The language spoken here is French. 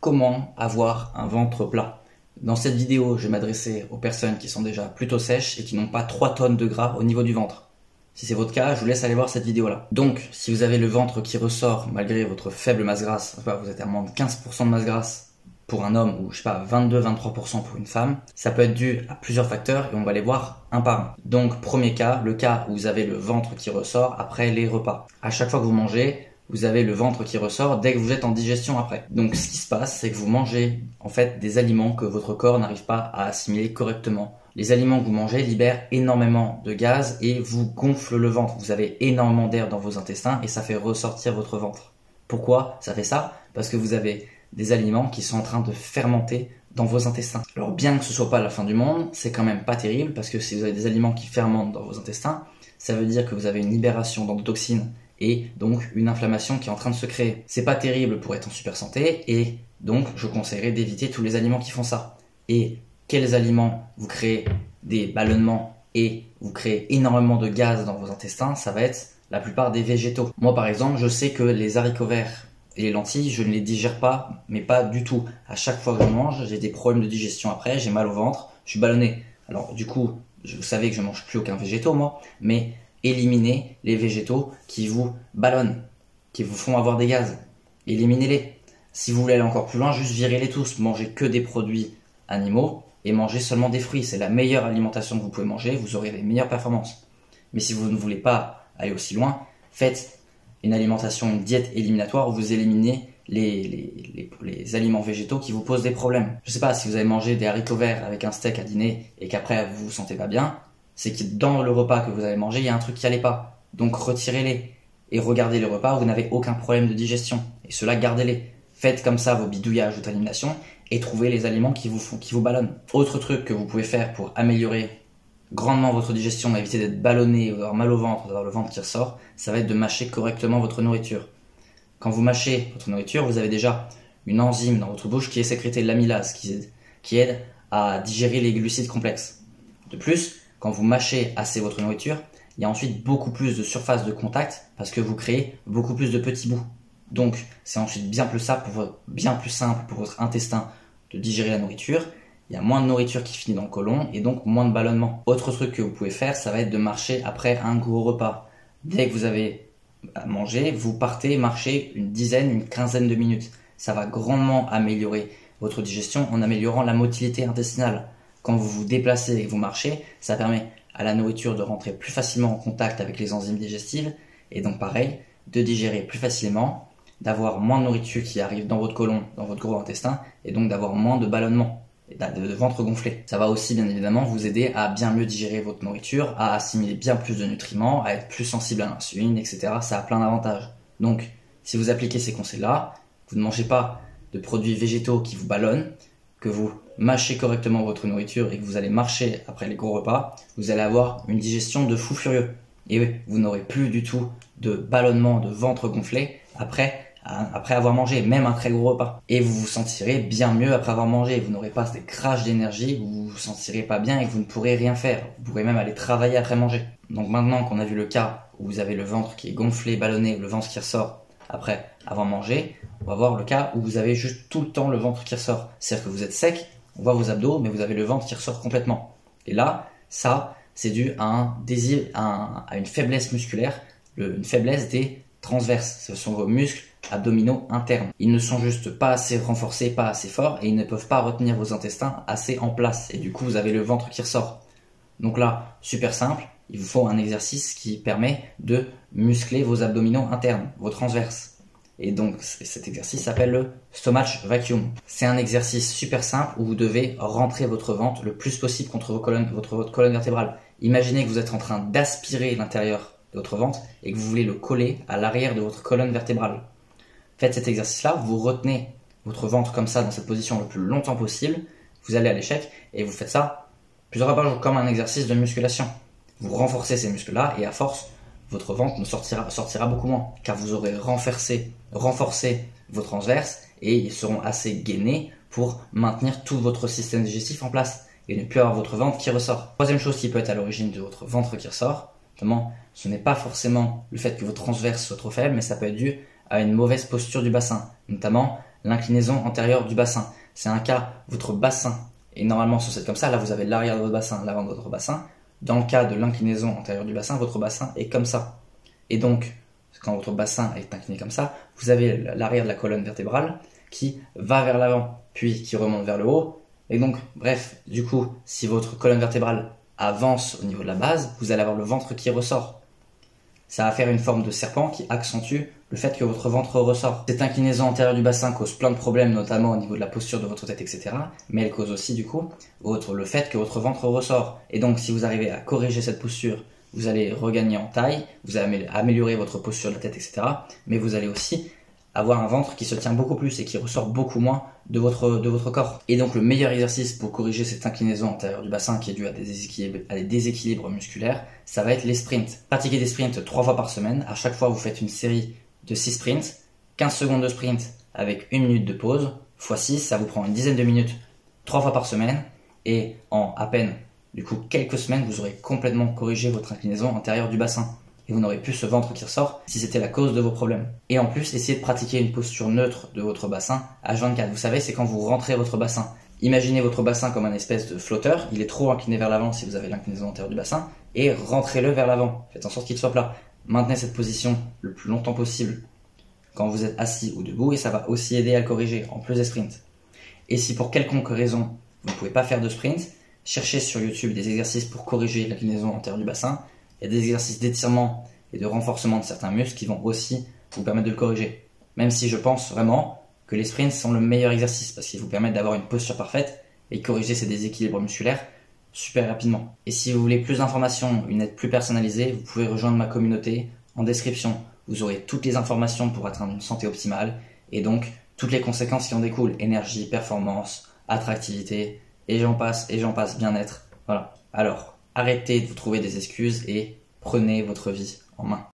comment avoir un ventre plat. Dans cette vidéo, je vais m'adresser aux personnes qui sont déjà plutôt sèches et qui n'ont pas 3 tonnes de gras au niveau du ventre. Si c'est votre cas, je vous laisse aller voir cette vidéo-là. Donc, si vous avez le ventre qui ressort malgré votre faible masse grasse, vous êtes à moins de 15% de masse grasse pour un homme ou je sais pas 22-23% pour une femme, ça peut être dû à plusieurs facteurs et on va les voir un par un. Donc, premier cas, le cas où vous avez le ventre qui ressort après les repas. À chaque fois que vous mangez, vous avez le ventre qui ressort dès que vous êtes en digestion après. Donc ce qui se passe, c'est que vous mangez en fait des aliments que votre corps n'arrive pas à assimiler correctement. Les aliments que vous mangez libèrent énormément de gaz et vous gonflent le ventre. Vous avez énormément d'air dans vos intestins et ça fait ressortir votre ventre. Pourquoi ça fait ça? Parce que vous avez des aliments qui sont en train de fermenter dans vos intestins. Alors bien que ce soit pas la fin du monde, c'est quand même pas terrible parce que si vous avez des aliments qui fermentent dans vos intestins, ça veut dire que vous avez une libération d'endotoxines et donc une inflammation qui est en train de se créer. C'est pas terrible pour être en super santé et donc je conseillerais d'éviter tous les aliments qui font ça. Et quels aliments vous créez des ballonnements et vous créez énormément de gaz dans vos intestins? Ça va être la plupart des végétaux. Moi par exemple, je sais que les haricots verts et les lentilles, je ne les digère pas, mais pas du tout. À chaque fois que je mange, j'ai des problèmes de digestion après, j'ai mal au ventre, je suis ballonné. Alors du coup, vous savez que je mange plus aucun végétaux moi, mais éliminez les végétaux qui vous ballonnent, qui vous font avoir des gaz. Éliminez-les. Si vous voulez aller encore plus loin, juste virez-les tous. Mangez que des produits animaux et mangez seulement des fruits. C'est la meilleure alimentation que vous pouvez manger, vous aurez les meilleures performances. Mais si vous ne voulez pas aller aussi loin, faites une alimentation, une diète éliminatoire où vous éliminez les aliments végétaux qui vous posent des problèmes. Je sais pas, si vous avez mangé des haricots verts avec un steak à dîner et qu'après vous vous sentez pas bien, c'est que dans le repas que vous avez mangé, il y a un truc qui allait pas. Donc retirez-les et regardez les repas où vous n'avez aucun problème de digestion. Et cela, gardez-les. Faites comme ça vos bidouillages d'élimination et trouvez les aliments qui vous ballonnent. Autre truc que vous pouvez faire pour améliorer grandement votre digestion, éviter d'être ballonné, d'avoir mal au ventre, d'avoir le ventre qui ressort, ça va être de mâcher correctement votre nourriture. Quand vous mâchez votre nourriture, vous avez déjà une enzyme dans votre bouche qui est sécrétée, l'amylase, qui aide à digérer les glucides complexes. De plus, quand vous mâchez assez votre nourriture, il y a ensuite beaucoup plus de surface de contact parce que vous créez beaucoup plus de petits bouts. Donc, c'est ensuite bien plus simple pour votre intestin de digérer la nourriture. Il y a moins de nourriture qui finit dans le côlon et donc moins de ballonnement. Autre truc que vous pouvez faire, ça va être de marcher après un gros repas. Dès que vous avez à manger, vous partez marcher une quinzaine de minutes. Ça va grandement améliorer votre digestion en améliorant la motilité intestinale. Quand vous vous déplacez et que vous marchez, ça permet à la nourriture de rentrer plus facilement en contact avec les enzymes digestives et donc pareil, de digérer plus facilement, d'avoir moins de nourriture qui arrive dans votre côlon, dans votre gros intestin et donc d'avoir moins de ballonnement et de ventre gonflé. Ça va aussi bien évidemment vous aider à bien mieux digérer votre nourriture, à assimiler bien plus de nutriments, à être plus sensible à l'insuline, etc. Ça a plein d'avantages. Donc, si vous appliquez ces conseils-là, vous ne mangez pas de produits végétaux qui vous ballonnent, que vous mâchez correctement votre nourriture et que vous allez marcher après les gros repas, vous allez avoir une digestion de fou furieux. Et vous n'aurez plus du tout de ballonnement, de ventre gonflé après avoir mangé, même un très gros repas. Et vous vous sentirez bien mieux après avoir mangé. Vous n'aurez pas des crashs d'énergie, vous vous sentirez pas bien et que vous ne pourrez rien faire. Vous pourrez même aller travailler après manger. Donc maintenant qu'on a vu le cas où vous avez le ventre qui est gonflé, ballonné, le ventre qui ressort après avoir mangé, on va voir le cas où vous avez juste tout le temps le ventre qui ressort. C'est-à-dire que vous êtes sec, on voit vos abdos, mais vous avez le ventre qui ressort complètement. Et là, ça, c'est dû à un désir, à une faiblesse musculaire, une faiblesse des transverses. Ce sont vos muscles abdominaux internes. Ils ne sont juste pas assez renforcés, pas assez forts, et ils ne peuvent pas retenir vos intestins assez en place. Et du coup, vous avez le ventre qui ressort. Donc là, super simple, il vous faut un exercice qui permet de muscler vos abdominaux internes, vos transverses. Et donc cet exercice s'appelle le stomach vacuum. C'est un exercice super simple où vous devez rentrer votre ventre le plus possible contre votre colonne vertébrale. Imaginez que vous êtes en train d'aspirer l'intérieur de votre ventre et que vous voulez le coller à l'arrière de votre colonne vertébrale. Faites cet exercice-là, vous retenez votre ventre comme ça dans cette position le plus longtemps possible, vous allez à l'échec et vous faites ça plusieurs fois par jour comme un exercice de musculation. Vous renforcez ces muscles-là et à force, votre ventre sortira beaucoup moins car vous aurez renforcé vos transverses et ils seront assez gainés pour maintenir tout votre système digestif en place et ne plus avoir votre ventre qui ressort. Troisième chose qui peut être à l'origine de votre ventre qui ressort, notamment, ce n'est pas forcément le fait que vos transverses soient trop faibles, mais ça peut être dû à une mauvaise posture du bassin, notamment l'inclinaison antérieure du bassin. C'est un cas, votre bassin est normalement censé être comme ça. Là, vous avez l'arrière de votre bassin, l'avant de votre bassin. Dans le cas de l'inclinaison antérieure du bassin, votre bassin est comme ça. Et donc, quand votre bassin est incliné comme ça, vous avez l'arrière de la colonne vertébrale qui va vers l'avant, puis qui remonte vers le haut. Et donc, bref, du coup, si votre colonne vertébrale avance au niveau de la base, vous allez avoir le ventre qui ressort. Ça va faire une forme de serpent qui accentue le fait que votre ventre ressort. Cette inclinaison antérieure du bassin cause plein de problèmes, notamment au niveau de la posture de votre tête, etc. Mais elle cause aussi, du coup, le fait que votre ventre ressort. Et donc, si vous arrivez à corriger cette posture, vous allez regagner en taille, vous allez améliorer votre posture de la tête, etc. Mais vous allez aussi avoir un ventre qui se tient beaucoup plus et qui ressort beaucoup moins de votre corps. Et donc le meilleur exercice pour corriger cette inclinaison antérieure du bassin qui est due à des déséquilibres musculaires, ça va être les sprints. Pratiquez des sprints 3 fois par semaine. À chaque fois, vous faites une série de 6 sprints, 15 secondes de sprint avec 1 minute de pause, x 6, ça vous prend une dizaine de minutes 3 fois par semaine. Et en à peine, du coup, quelques semaines, vous aurez complètement corrigé votre inclinaison antérieure du bassin. Et vous n'aurez plus ce ventre qui ressort si c'était la cause de vos problèmes. Et en plus, essayez de pratiquer une posture neutre de votre bassin H24. Vous savez, c'est quand vous rentrez votre bassin. Imaginez votre bassin comme un espèce de flotteur. Il est trop incliné vers l'avant si vous avez l'inclinaison antérieure du bassin. Et rentrez-le vers l'avant. Faites en sorte qu'il soit plat. Maintenez cette position le plus longtemps possible quand vous êtes assis ou debout. Et ça va aussi aider à le corriger, en plus des sprints. Et si pour quelconque raison, vous ne pouvez pas faire de sprint, cherchez sur YouTube des exercices pour corriger l'inclinaison antérieure du bassin. Il y a des exercices d'étirement et de renforcement de certains muscles qui vont aussi vous permettre de le corriger. Même si je pense vraiment que les sprints sont le meilleur exercice parce qu'ils vous permettent d'avoir une posture parfaite et de corriger ces déséquilibres musculaires super rapidement. Et si vous voulez plus d'informations, une aide plus personnalisée, vous pouvez rejoindre ma communauté en description. Vous aurez toutes les informations pour atteindre une santé optimale et donc toutes les conséquences qui en découlent, énergie, performance, attractivité, et j'en passe, bien-être. Voilà. Alors, arrêtez de vous trouver des excuses et prenez votre vie en main.